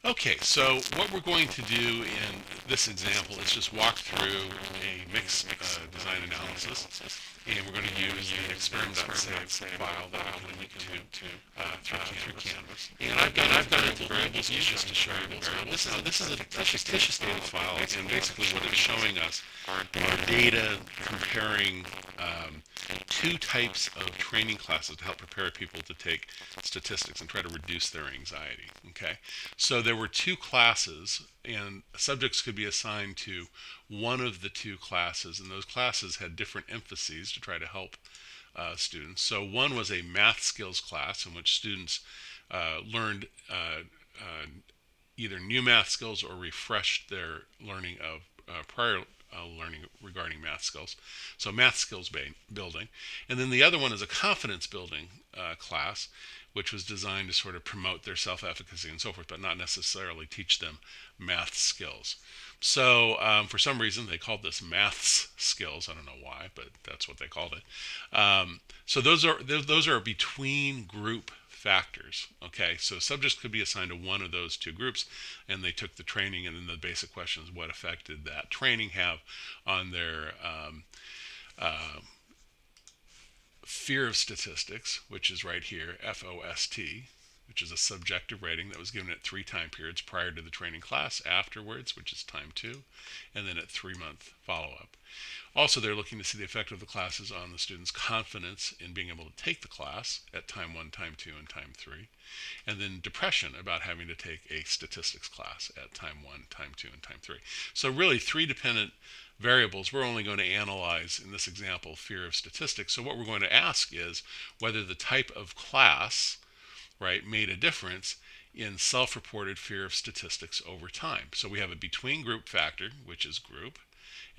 Okay, so what we're going to do in this example is just walk through a mix design analysis, and we're going to use the experim.save file that we can link to through Canvas. And I've gone into variables view just to show you the variable. This is a fictitious data file, and basically what it's showing us are data comparing two types of training classes to help prepare people to take statistics and try to reduce their anxiety. Okay, so there were two classes, and subjects could be assigned to one of the two classes, and those classes had different emphases to try to help students. So one was a math skills class in which students learned either new math skills or refreshed their learning of prior learning regarding math skills. So math skills building. And then the other one is a confidence building class, which was designed to sort of promote their self-efficacy and so forth, but not necessarily teach them math skills. So for some reason they called this maths skills. I don't know why, but that's what they called it. So those are between group factors. Okay, so subjects could be assigned to one of those two groups, and they took the training, and then the basic question is what effect did that training have on their uh, fear of statistics, which is right here, FOST, which is a subjective rating that was given at 3 time periods prior to the training class, afterwards, which is time 2, and then at 3-month follow-up. Also, they're looking to see the effect of the classes on the student's confidence in being able to take the class at time 1, time 2, and time 3. And then depression about having to take a statistics class at time 1, time 2, and time 3. So really 3 dependent variables. We're only going to analyze, in this example, fear of statistics. So what we're going to ask is whether the type of class, right, made a difference in self-reported fear of statistics over time. So we have a between group factor, which is group,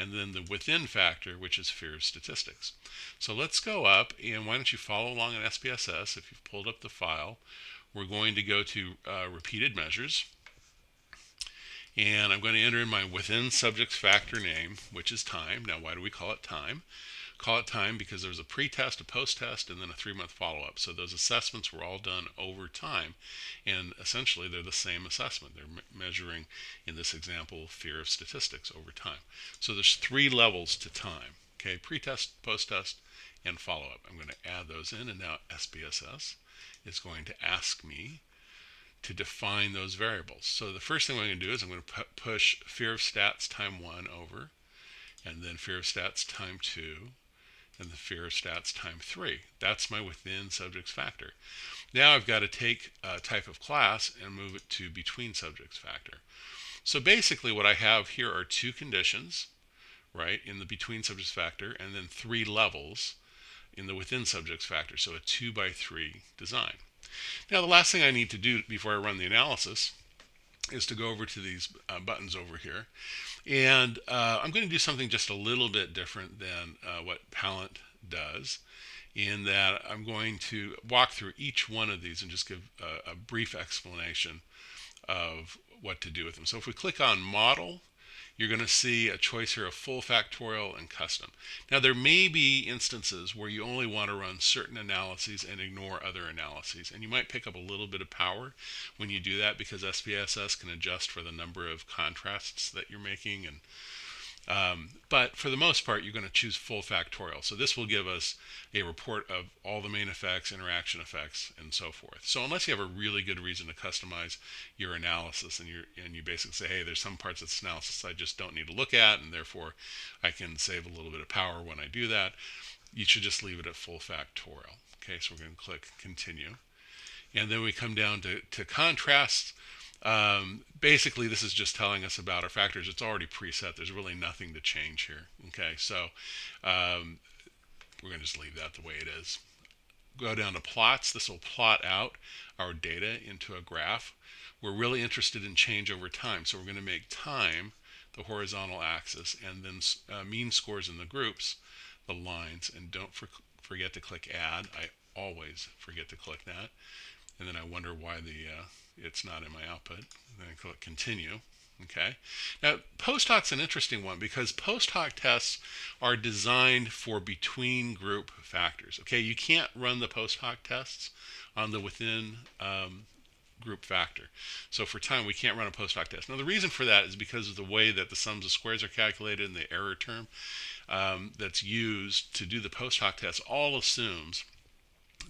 and then the within factor, which is fear of statistics. So let's go up, and why don't you follow along in SPSS if you've pulled up the file. We're going to go to repeated measures, and I'm going to enter in my within subjects factor name, which is time. Now, why do we call it time? Call it time because there's a pre-test, a post-test, and then a 3-month follow-up. So those assessments were all done over time, and essentially they're the same assessment. They're measuring, in this example, fear of statistics over time. So there's 3 levels to time. Okay, pre-test, post-test, and follow-up. I'm going to add those in, and now SPSS is going to ask me to define those variables. So the first thing I'm going to do is I'm going to push fear of stats time 1 over, and then fear of stats time 2, and the fear of stats time 3. That's my within subjects factor. Now I've got to take a type of class and move it to between subjects factor. So basically what I have here are 2 conditions, right, in the between subjects factor, and then 3 levels in the within subjects factor. So a 2x3 design. Now the last thing I need to do before I run the analysis is to go over to these buttons over here. And I'm going to do something just a little bit different than what Palette does, in that I'm going to walk through each one of these and just give a brief explanation of what to do with them. So if we click on Model, you're going to see a choice here of full factorial and custom. Now there may be instances where you only want to run certain analyses and ignore other analyses, and you might pick up a little bit of power when you do that because SPSS can adjust for the number of contrasts that you're making, and but for the most part, you're going to choose full factorial. So this will give us a report of all the main effects, interaction effects, and so forth. So unless you have a really good reason to customize your analysis, and you basically say, hey, there's some parts of this analysis I just don't need to look at, and therefore I can save a little bit of power when I do that, you should just leave it at full factorial. Okay, so we're going to click continue. And then we come down to contrasts. Basically, this is just telling us about our factors. It's already preset. There's really nothing to change here. Okay, so we're going to just leave that the way it is. Go down to plots. This will plot out our data into a graph. We're really interested in change over time, so we're going to make time the horizontal axis, and then mean scores in the groups the lines. And don't forget to click add. I always forget to click that, and then I wonder why it's not in my output. Then I click continue. Okay. Now, post hoc's an interesting one because post hoc tests are designed for between group factors. Okay, you can't run the post hoc tests on the within group factor. So for time, we can't run a post hoc test. Now the reason for that is because of the way that the sums of squares are calculated and the error term that's used to do the post hoc test all assumes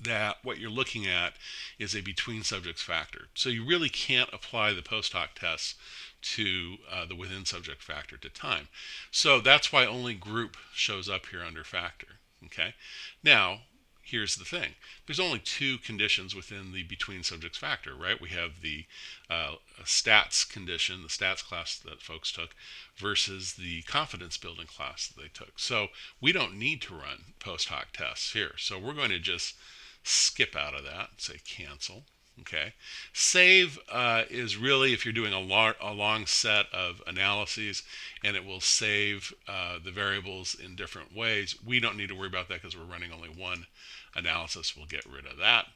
that what you're looking at is a between subjects factor. So you really can't apply the post hoc tests to the within subject factor to time. So that's why only group shows up here under factor. Okay. Now, here's the thing. There's only two conditions within the between subjects factor, right? We have the stats condition, the stats class that folks took, versus the confidence building class that they took. So we don't need to run post hoc tests here. So we're going to just skip out of that, say cancel. Okay. Save is really if you're doing a long set of analyses, and it will save the variables in different ways. We don't need to worry about that because we're running only one analysis. We'll get rid of that.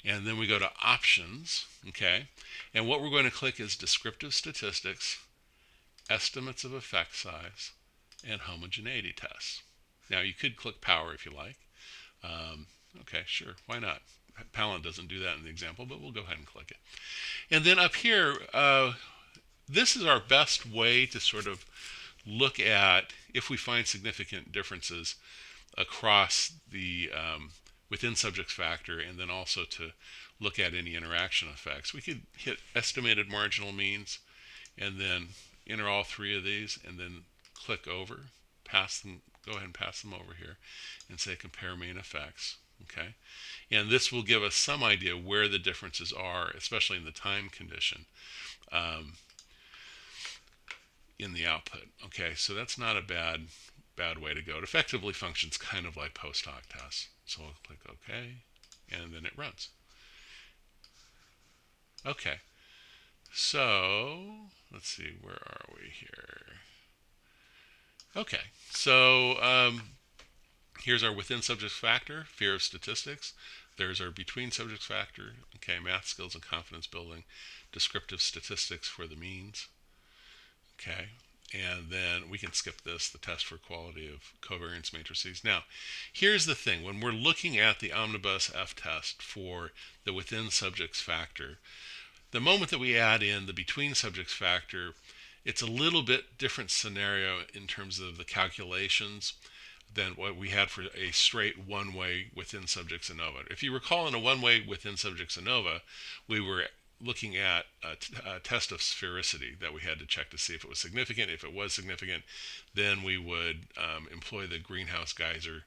And then we go to options. Okay. And what we're going to click is descriptive statistics, estimates of effect size, and homogeneity tests. Now you could click power if you like. Okay, sure, why not? Palette doesn't do that in the example, but we'll go ahead and click it. And then up here, this is our best way to sort of look at if we find significant differences across the within subjects factor, and then also to look at any interaction effects. We could hit estimated marginal means and then enter all three of these and then click over, pass them, go ahead and pass them over here and say compare main effects. Okay, and this will give us some idea where the differences are, especially in the time condition in the output. Okay, so that's not a bad way to go. It effectively functions kind of like post hoc tests. So I'll click OK, and then it runs. Okay, so let's see, where are we here? Okay, so here's our within subjects factor, fear of statistics. There's our between subjects factor, okay, math skills and confidence building, descriptive statistics for the means. Okay, and then we can skip this, the test for quality of covariance matrices. Now, here's the thing. When we're looking at the omnibus F-test for the within subjects factor, the moment that we add in the between subjects factor, it's a little bit different scenario in terms of the calculations than what we had for a straight one-way within subjects ANOVA. If you recall, in a one-way within subjects ANOVA, we were looking at a test of sphericity that we had to check to see if it was significant. If it was significant, then we would employ the greenhouse geyser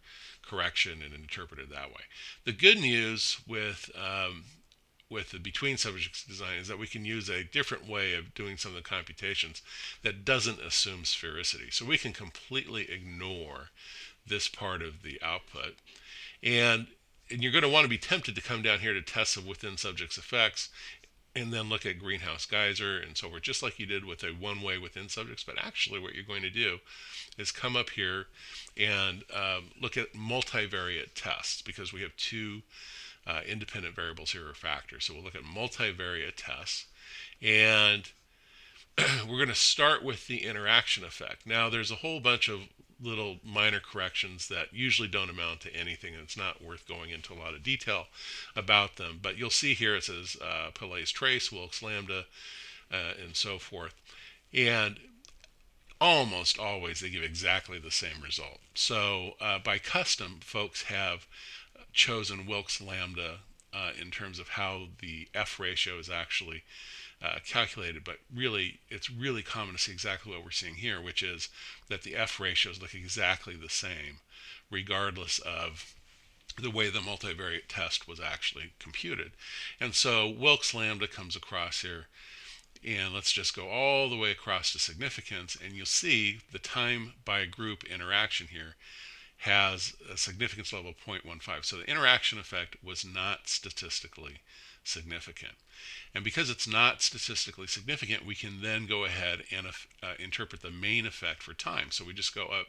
correction and interpret it that way. The good news with the between subjects design is that we can use a different way of doing some of the computations that doesn't assume sphericity. So we can completely ignore this part of the output. And you're going to want to be tempted to come down here to test some within subjects effects and then look at greenhouse geyser and so forth, just like you did with a one-way within subjects. But actually what you're going to do is come up here and look at multivariate tests, because we have two independent variables here or factors. So we'll look at multivariate tests, and we're going to start with the interaction effect. Now there's a whole bunch of little minor corrections that usually don't amount to anything, and it's not worth going into a lot of detail about them. But you'll see here it says Pellé's trace, Wilks lambda, and so forth. And almost always they give exactly the same result. So by custom, folks have chosen Wilks lambda in terms of how the F ratio is actually calculated, but really it's really common to see exactly what we're seeing here, which is that the F ratios look exactly the same regardless of the way the multivariate test was actually computed. And so Wilks lambda comes across here, and let's just go all the way across to significance, and you'll see the time by group interaction here has a significance level of 0.15. So the interaction effect was not statistically significant. And because it's not statistically significant, we can then go ahead and interpret the main effect for time. So we just go up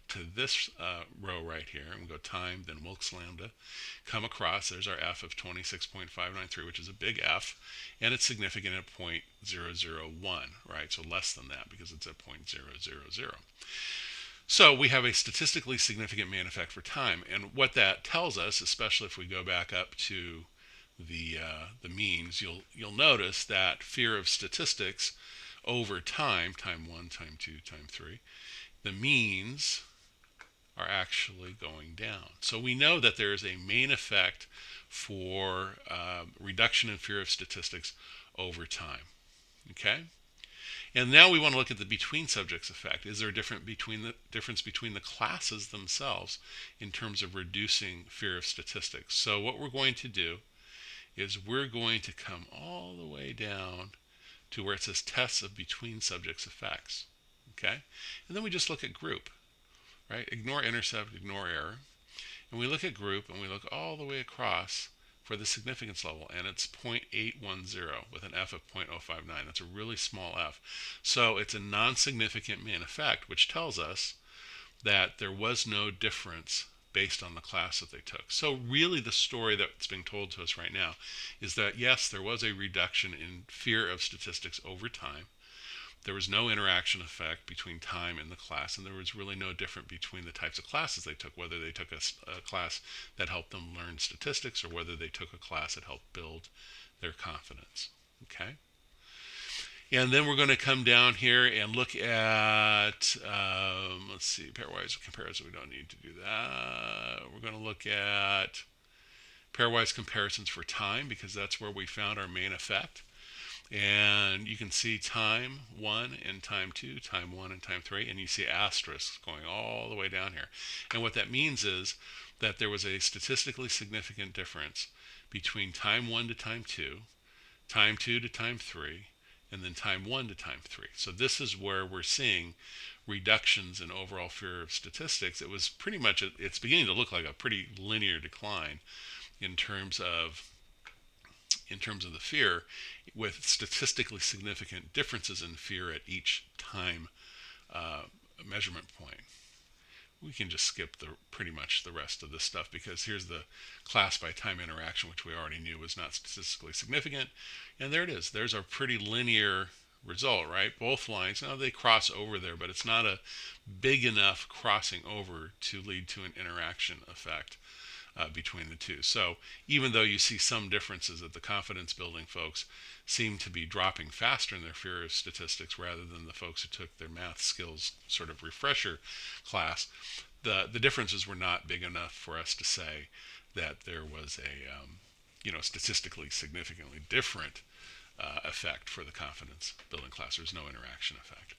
to this row right here, and we go time, then Wilks lambda, come across, there's our F of 26.593, which is a big F, and it's significant at 0.001, right? So less than that because it's at 0.000. So we have a statistically significant main effect for time. And what that tells us, especially if we go back up to the means, you'll notice that fear of statistics over time, time 1, time 2, time 3, the means are actually going down. So we know that there is a main effect for reduction in fear of statistics over time. Okay? And now we want to look at the between subjects effect. Is there a difference between the classes themselves in terms of reducing fear of statistics? So what we're going to do is we're going to come all the way down to where it says tests of between subjects effects. Okay? And then we just look at group, right? Ignore intercept, ignore error. And we look at group and we look all the way across for the significance level, and it's 0.810 with an F of 0.059. That's a really small F. So it's a non-significant main effect, which tells us that there was no difference based on the class that they took. So really the story that's being told to us right now is that yes, there was a reduction in fear of statistics over time. There was no interaction effect between time and the class, and there was really no difference between the types of classes they took, whether they took a class that helped them learn statistics or whether they took a class that helped build their confidence. Okay? And then we're going to come down here and look at, let's see, pairwise comparison. We don't need to do that. We're going to look at pairwise comparisons for time because that's where we found our main effect. And you can see time 1 and time 2, time 1 and time 3, and you see asterisks going all the way down here. And what that means is that there was a statistically significant difference between time 1 to time 2, time 2 to time 3, and then time 1 to time 3. So this is where we're seeing reductions in overall fear of statistics. It was pretty much, it's beginning to look like a pretty linear decline in terms of the fear, with statistically significant differences in fear at each time measurement point. We can just skip pretty much the rest of this stuff because here's the class by time interaction, which we already knew was not statistically significant. And there it is. There's our pretty linear result, right? Both lines, now they cross over there, but it's not a big enough crossing over to lead to an interaction effect between the two. So even though you see some differences that the confidence building folks seem to be dropping faster in their fear of statistics rather than the folks who took their math skills sort of refresher class, the differences were not big enough for us to say that there was a statistically significantly different effect for the confidence building class. There's no interaction effect.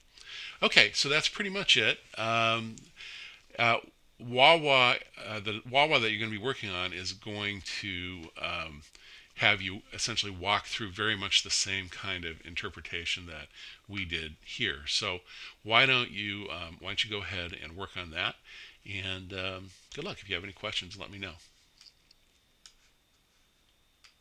Okay, so that's pretty much it. Wawa, the Wawa that you're going to be working on is going to have you essentially walk through very much the same kind of interpretation that we did here. So why don't you go ahead and work on that? And good luck. If you have any questions, let me know.